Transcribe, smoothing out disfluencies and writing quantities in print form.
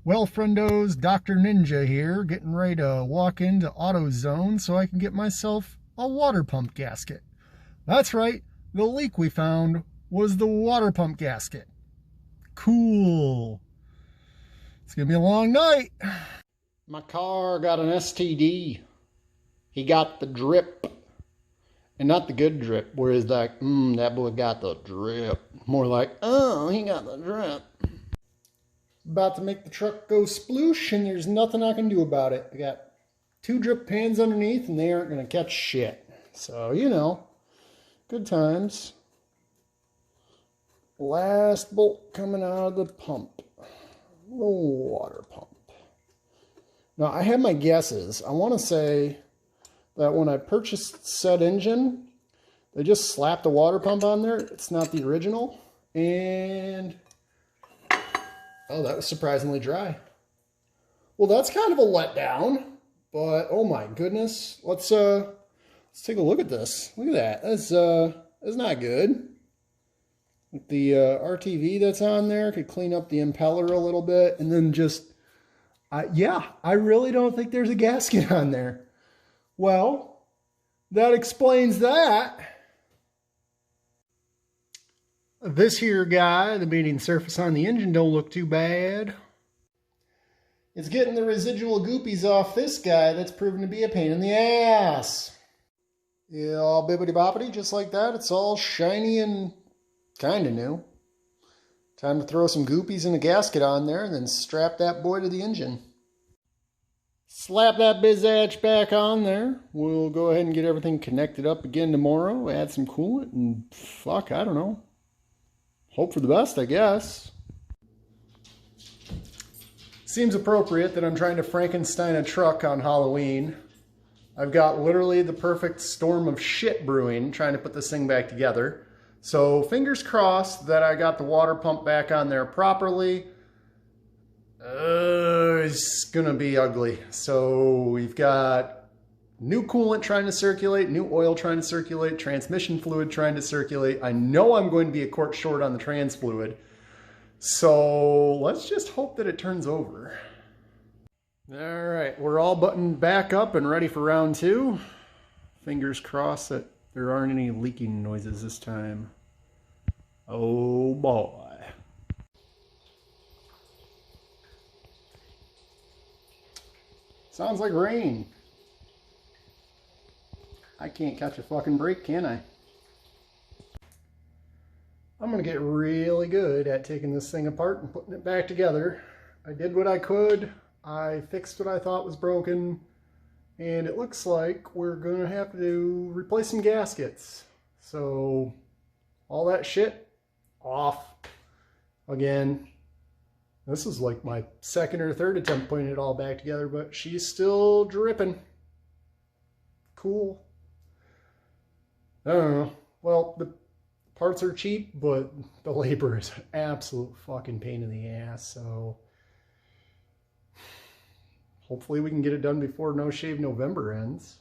Well, friendos, Dr. Ninja here, getting ready to walk into AutoZone so I can get myself a water pump gasket. That's right, the leak we found was the water pump gasket. Cool. It's gonna be a long night. My car got an STD. He got the drip. And not the good drip, where it's like, that boy got the drip. More like, oh, he got the drip. About to make the truck go sploosh, and there's nothing I can do about it. I got 2 drip pans underneath, and they aren't going to catch shit. So, you know, good times. Last bolt coming out of the pump. The water pump. Now, I have my guesses. I want to say that when I purchased said engine, they just slapped a water pump on there. It's not the original. And oh, that was surprisingly dry. Well, that's kind of a letdown, but oh my goodness. Let's take a look at this. Look at that. That's not good. With the RTV that's on there, could clean up the impeller a little bit, and then just yeah, I really don't think there's a gasket on there. Well, that explains that. This here guy, the mating surface on the engine don't look too bad. It's getting the residual goopies off this guy that's proven to be a pain in the ass. Yeah, all bibbity boppity, just like that. It's all shiny and kind of new. Time to throw some goopies and a gasket on there and then strap that boy to the engine. Slap that bizacch back on there. We'll go ahead and get everything connected up again tomorrow. Add some coolant and fuck, I don't know. Hope for the best, I guess. Seems appropriate that I'm trying to Frankenstein a truck on Halloween. I've got literally the perfect storm of shit brewing trying to put this thing back together. So fingers crossed that I got the water pump back on there properly. It's gonna be ugly. So we've got new coolant trying to circulate, new oil trying to circulate, transmission fluid trying to circulate. I know I'm going to be a quart short on the trans fluid. So let's just hope that it turns over. All right, we're all buttoned back up and ready for round 2. Fingers crossed that there aren't any leaking noises this time. Oh boy. Sounds like rain. I can't catch a fucking break, can I? I'm gonna get really good at taking this thing apart and putting it back together. I did what I could. I fixed what I thought was broken. And it looks like we're gonna have to replace some gaskets. So all that shit off again. This is like my second or third attempt putting it all back together, but she's still dripping. Cool. I don't know. Well, the parts are cheap, but the labor is an absolute fucking pain in the ass, so hopefully we can get it done before No Shave November ends.